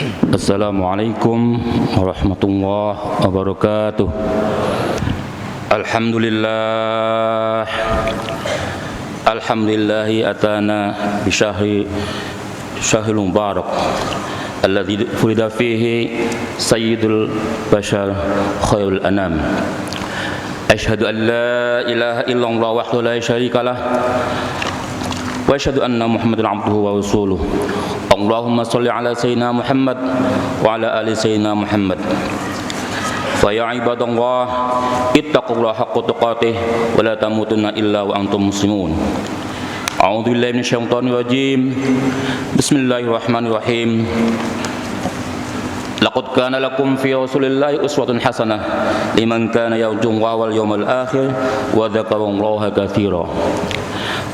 Assalamualaikum warahmatullahi wabarakatuh. Alhamdulillah, alhamdulillahi atana bi syahril mubarak alladzi furida fihi sayyidul bashar khairul anam. Asyhadu an la ilaha illallah wahdahu la syarikalah wa asyhadu anna Muhammadan abduhu wa rasuluh. Allahumma shalli ala sayyidina Muhammad wa ala ali sayyidina Muhammad. Fa ya ibadallah ittaqullaha haqqa tuqatih wa la tamutunna illa wa antum muslimun. A'udzu billahi minasyaitonir rajim. Bismillahirrahmanirrahim. Laqad kana lakum fi Rasulillahi uswatun hasanah liman kana yarjullaha wal yawmal akhir wa dzakarallaha katsiran.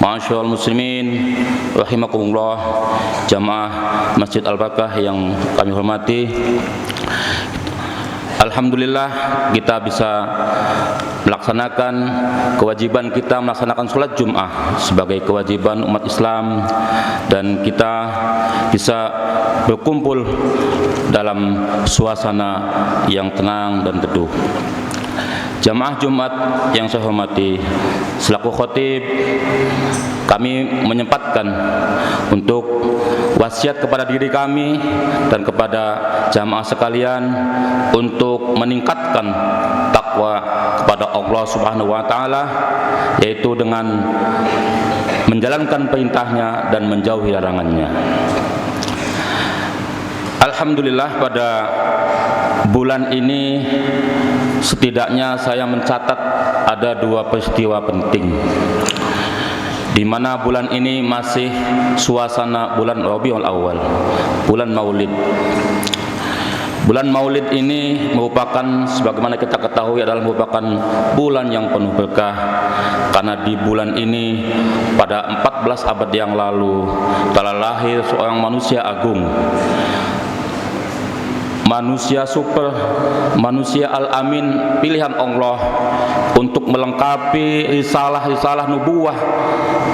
Masyaallah muslimin rahimakumullah, jamaah Masjid Al-Barakah yang kami hormati. Alhamdulillah kita bisa melaksanakan kewajiban kita melaksanakan sholat Jum'ah sebagai kewajiban umat Islam, dan kita bisa berkumpul dalam suasana yang tenang dan teduh. Jamaah Jumat yang saya hormati, selaku khatib kami menyempatkan untuk wasiat kepada diri kami dan kepada jamaah sekalian untuk meningkatkan takwa kepada Allah Subhanahu wa taala, yaitu dengan menjalankan perintahnya dan menjauhi larangannya. Alhamdulillah, pada bulan ini setidaknya saya mencatat ada dua peristiwa penting, di mana bulan ini masih suasana bulan Rabiul Awal, bulan Maulid. Bulan Maulid ini merupakan, sebagaimana kita ketahui, adalah merupakan bulan yang penuh berkah, karena di bulan ini pada 14 abad yang lalu telah lahir seorang manusia agung, manusia super, manusia al-amin, pilihan Allah untuk melengkapi risalah-risalah nubuwah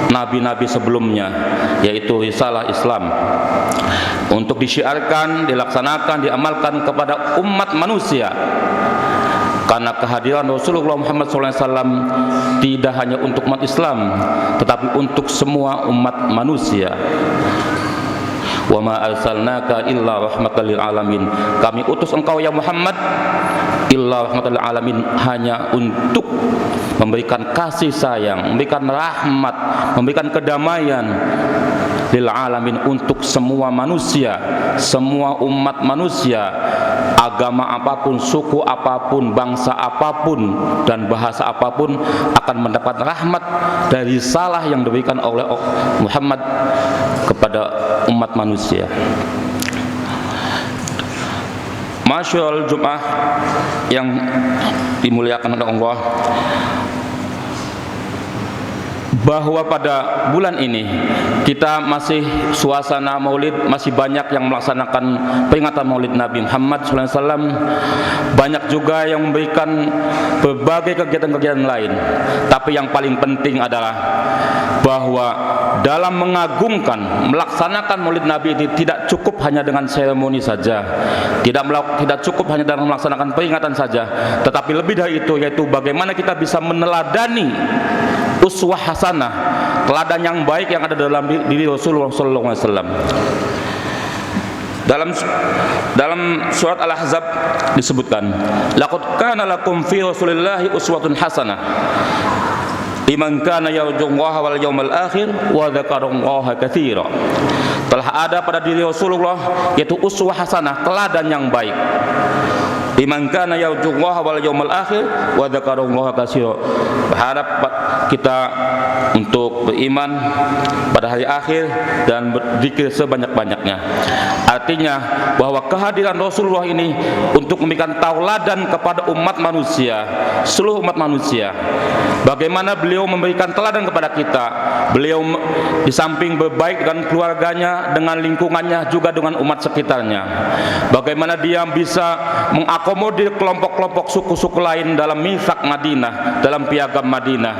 nabi-nabi sebelumnya, yaitu risalah Islam, untuk disyiarkan, dilaksanakan, diamalkan kepada umat manusia. Karena kehadiran Rasulullah Muhammad SAW tidak hanya untuk umat Islam, tetapi untuk semua umat manusia. Wa ma arsalnaka illa rahmatan lil alamin. Kami utus engkau ya Muhammad illa rahmatan lil alamin, hanya untuk memberikan kasih sayang, memberikan rahmat, memberikan kedamaian lil alamin, untuk semua manusia, semua umat manusia, agama apapun, suku apapun, bangsa apapun, dan bahasa apapun akan mendapat rahmat dari risalah yang diberikan oleh Muhammad kepada umat manusia. Masyaallah Jum'ah yang dimuliakan oleh Allah, bahwa pada bulan ini kita masih suasana Maulid, masih banyak yang melaksanakan peringatan Maulid Nabi Muhammad SAW. Banyak juga yang memberikan berbagai kegiatan-kegiatan lain. Tapi yang paling penting adalah bahwa dalam mengagungkan, melaksanakan Maulid Nabi ini tidak cukup hanya dengan seremoni saja, tidak cukup hanya dalam melaksanakan peringatan saja, tetapi lebih dari itu, yaitu bagaimana kita bisa meneladani uswah hasanah, teladan yang baik yang ada dalam diri Rasulullah SAW. Dalam surat Al-Ahzab disebutkan, laqad kana lakum fi Rasulillahi uswatun hasanah liman kana yarjullaha wal yawmal akhir wa dzakarallaha katsiran. Telah ada pada diri Rasulullah yaitu uswah hasanah, teladan yang baik, liman kana yarjullaha wal yawmal akhir wa dzakarallaha katsiran. Berharap kita untuk beriman pada hari akhir dan berzikir sebanyak-banyaknya. Artinya bahwa kehadiran Rasulullah ini untuk memberikan tauladan kepada umat manusia, seluruh umat manusia. Bagaimana beliau memberikan teladan kepada kita. Beliau di samping berbaik dengan keluarganya, dengan lingkungannya, juga dengan umat sekitarnya. Bagaimana dia bisa mengakomodir kelompok-kelompok suku-suku lain dalam Mitsak Madinah, dalam piagam Madinah.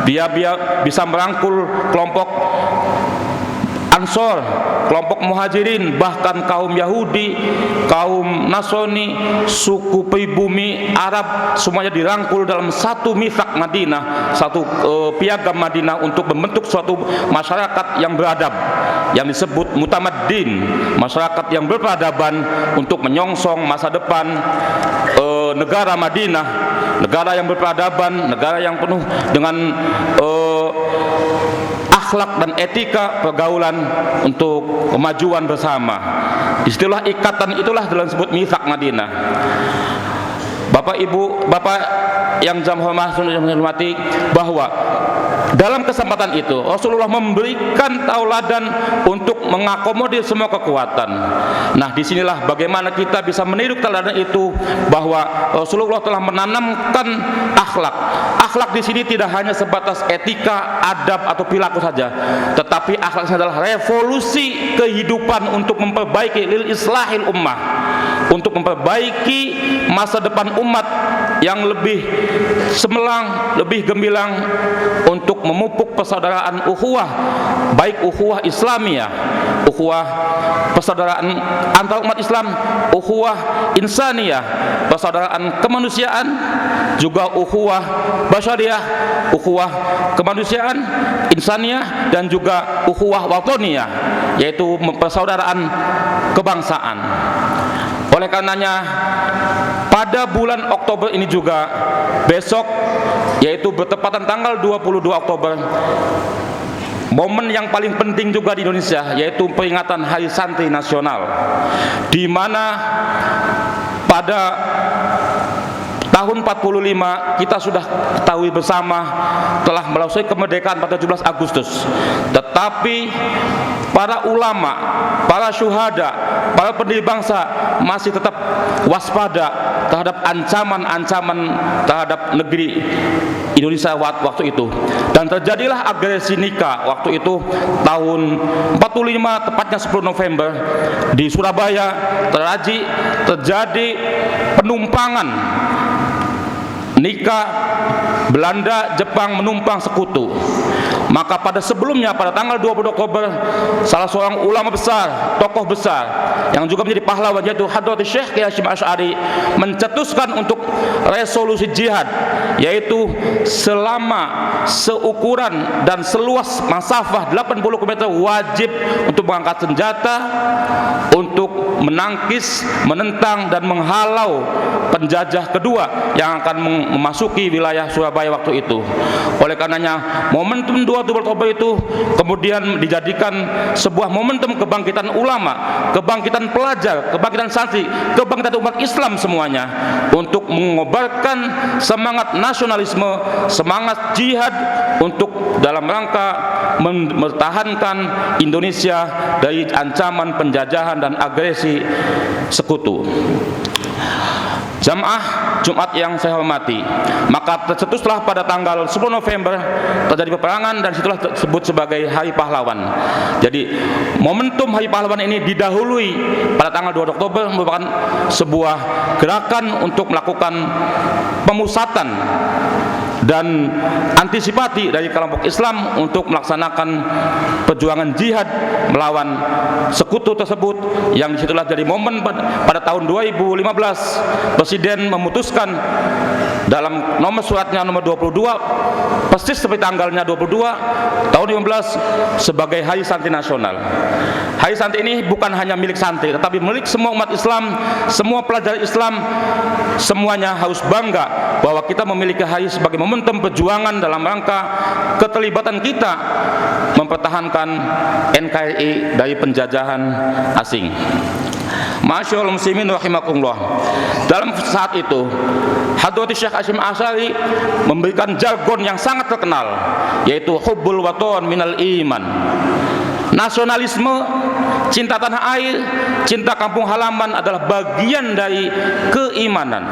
Dia bisa merangkul kelompok Ansor, kelompok Muhajirin, bahkan kaum Yahudi, kaum Nasrani, suku pribumi Arab, semuanya dirangkul dalam satu mitsaq Madinah, satu piagam Madinah untuk membentuk suatu masyarakat yang beradab, yang disebut mutamaddin, masyarakat yang berperadaban untuk menyongsong masa depan negara Madinah, negara yang berperadaban, negara yang penuh dengan akhlak dan etika pergaulan untuk kemajuan bersama. Istilah ikatan itulah dalam disebut mitsaq Madinah. Bapak Ibu, Bapak yang jam hormati, bahwa dalam kesempatan itu Rasulullah memberikan tauladan untuk mengakomodir semua kekuatan. Nah, disinilah bagaimana kita bisa meniru tauladan itu, bahwa Rasulullah telah menanamkan akhlak. Akhlak di sini tidak hanya sebatas etika, adab atau perilaku saja, tetapi akhlak adalah revolusi kehidupan untuk memperbaiki lil islahil ummah, untuk memperbaiki masa depan umat yang lebih cemerlang, lebih gemilang, untuk memupuk persaudaraan ukhuwah, baik ukhuwah Islamiyah, ukhuwah persaudaraan antar umat Islam, ukhuwah insaniyah, persaudaraan kemanusiaan, juga ukhuwah basyariah, ukhuwah kemanusiaan insaniyah, dan juga ukhuwah watoniyah, yaitu persaudaraan kebangsaan. Oleh karenanya, pada bulan Oktober ini juga, besok, yaitu bertepatan tanggal 22 Oktober, momen yang paling penting juga di Indonesia, yaitu peringatan Hari Santri Nasional, di mana pada tahun 45 kita sudah ketahui bersama telah melaksanakan kemerdekaan pada 17 Agustus. Tetapi para ulama, para syuhada, para pendiri bangsa masih tetap waspada terhadap ancaman-ancaman terhadap negeri Indonesia waktu itu. Dan terjadilah agresi nikah waktu itu tahun 45, tepatnya 10 November di Surabaya. Terjadi penumpangan nikah Belanda Jepang menumpang sekutu. Maka pada sebelumnya, pada tanggal 20 Oktober, salah seorang ulama besar, tokoh besar yang juga menjadi pahlawan, yaitu Hadratus Syekh Kiai Hasyim Asy'ari, mencetuskan untuk resolusi jihad, yaitu selama seukuran dan seluas masafah 80 km wajib untuk mengangkat senjata untuk menangkis, menentang dan menghalau penjajah kedua yang akan memasuki wilayah Surabaya waktu itu. Oleh karenanya, momentum 27 Oktober itu kemudian dijadikan sebuah momentum kebangkitan ulama, kebangkitan pelajar, kebangkitan santri, kebangkitan umat Islam semuanya, untuk mengobarkan semangat nasionalisme, semangat jihad, untuk dalam rangka mempertahankan Indonesia dari ancaman penjajahan dan agresi sekutu. Jamaah Jumat yang saya hormati, maka tercetuslah pada tanggal 10 November terjadi peperangan, dan situlah disebut sebagai Hari Pahlawan. Jadi momentum Hari Pahlawan ini didahului pada tanggal 2 Oktober merupakan sebuah gerakan untuk melakukan pemusatan dan antisipasi dari kelompok Islam untuk melaksanakan perjuangan jihad melawan sekutu tersebut, yang disitulah jadi momen pada tahun 2015 Presiden memutuskan dalam nomor suratnya nomor 22, persis seperti tanggalnya 22 tahun 2015, sebagai Hari Santri Nasional. Hari Santri ini bukan hanya milik santri, tetapi milik semua umat Islam, semua pelajar Islam, semuanya harus bangga bahwa kita memiliki hari sebagai momentum perjuangan dalam rangka keterlibatan kita mempertahankan NKRI dari penjajahan asing. Masyaallah muslimin rahimakumullah. Dalam saat itu, Hadratus Syekh Hasyim Asy'ari memberikan jargon yang sangat terkenal, yaitu hubbul waton minal iman. Nasionalisme, cinta tanah air, cinta kampung halaman adalah bagian dari keimanan.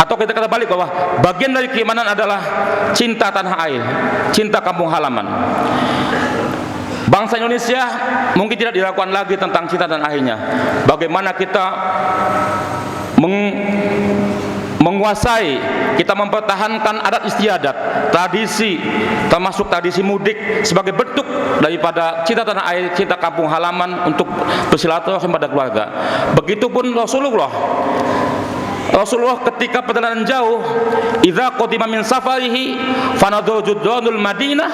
Atau kita kata balik, bahwa bagian dari keimanan adalah cinta tanah air, cinta kampung halaman. Bangsa Indonesia mungkin tidak dilakukan lagi tentang cinta dan akhirnya. Bagaimana kita menguasai, kita mempertahankan adat istiadat, tradisi, termasuk tradisi mudik sebagai bentuk daripada cinta tanah air, cinta kampung halaman untuk bersilaturahim pada keluarga. Begitupun Rasulullah ketika perjalanan jauh, idza qadima min safarihi fanadhu judranul Madinah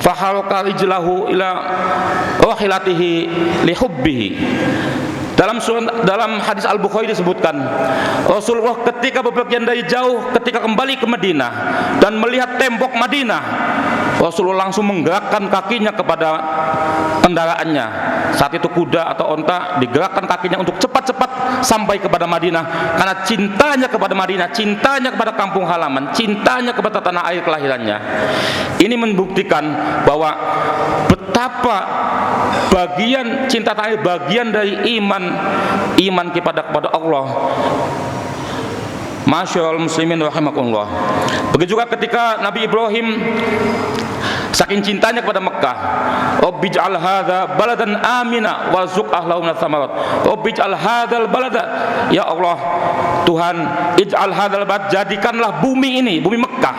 fahalqa rijlahu ila rahilatihi lihubbihi. Dalam hadis Al-Bukhari disebutkan, Rasulullah ketika bepergian dari jauh, ketika kembali ke Madinah dan melihat tembok Madinah, Rasulullah langsung menggerakkan kakinya kepada kendaraannya. Saat itu kuda atau onta digerakkan kakinya untuk cepat-cepat sampai kepada Madinah, karena cintanya kepada Madinah, cintanya kepada kampung halaman, cintanya kepada tanah air kelahirannya. Ini membuktikan bahwa betapa bagian cinta tanah air, bagian dari iman kepada Allah. Masyaallah muslimin rahimakumullah. Begitu juga ketika Nabi Ibrahim saking cintanya kepada Mekah, Rabbij'al hadza baladan amina warzuq ahlahu minats tsamarat. Rabbij'al hadzal balada, ya Allah Tuhan, ij'al hadzal balad, jadikanlah bumi ini, bumi Mekah,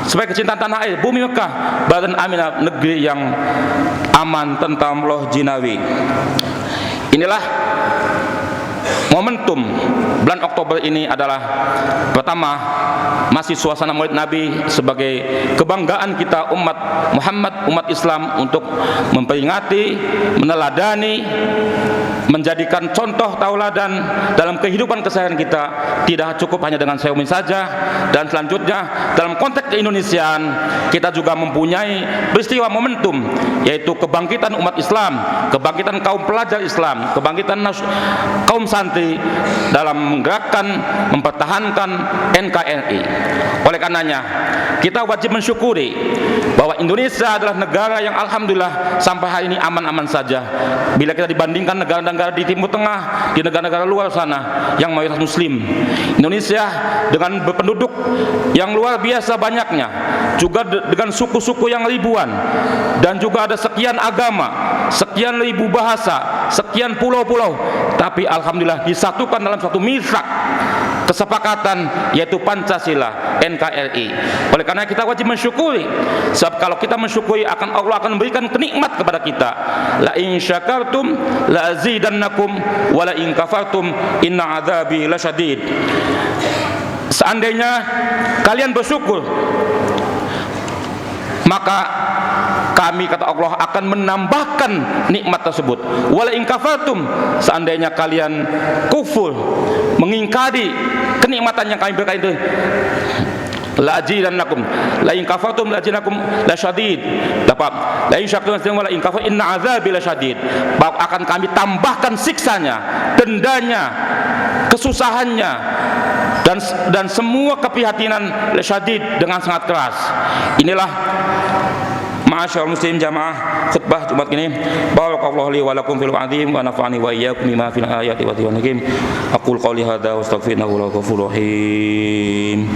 sebagai kecintaan tanah air, bumi Mekah, baladan amina, negeri yang aman, tentram, loh, jinawi. Inilah momentum bulan Oktober ini adalah pertama, masih suasana Maulid Nabi sebagai kebanggaan kita umat Muhammad, umat Islam, untuk memperingati, meneladani, menjadikan contoh tauladan dalam kehidupan keseharian kita. Tidak cukup hanya dengan seremonis saja, dan selanjutnya dalam konteks keindonesiaan kita juga mempunyai peristiwa momentum, yaitu kebangkitan umat Islam, kebangkitan kaum pelajar Islam, kebangkitan kaum santri dalam menggerakkan, mempertahankan NKRI. Oleh karenanya kita wajib mensyukuri bahwa Indonesia adalah negara yang alhamdulillah sampai hari ini aman-aman saja. Bila kita dibandingkan negara-negara di Timur Tengah, di negara-negara luar sana yang mayoritas Muslim, Indonesia dengan berpenduduk yang luar biasa banyaknya, juga dengan suku-suku yang ribuan, dan juga ada sekian agama, sekian ribu bahasa, sekian pulau-pulau, tapi alhamdulillah disatukan dalam satu misak kesepakatan, yaitu Pancasila, NKRI. Oleh karena kita wajib mensyukuri, sebab kalau kita mensyukuri akan Allah akan memberikan kenikmat kepada kita. La in syakartum la azidannakum wa la in kafartum inna adzabi lasyadid. Seandainya kalian bersyukur, maka kami, kata Allah, akan menambahkan nikmat tersebut. Wala in kafartum, seandainya kalian kufur, mengingkari kenikmatan yang kami berikan itu, la azidannakum la in kafartum la azidannakum lasyadid. Dapat la in syakartum wa la in kafartum inna azabi lasyadid. Akan kami tambahkan siksanya, dendanya, kesusahannya, dan semua keprihatinan lasyadid, dengan sangat keras. Inilah Ma'asyarul muslim jamaah khutbah Jumat ini. Barakallahu li wa lakum fil azim wa nafa'ani wa iyyakum bima fil ayati wa dhikril hakim. Aqul qawli hadza wa astaghfiruhu wa ghafurur rahim.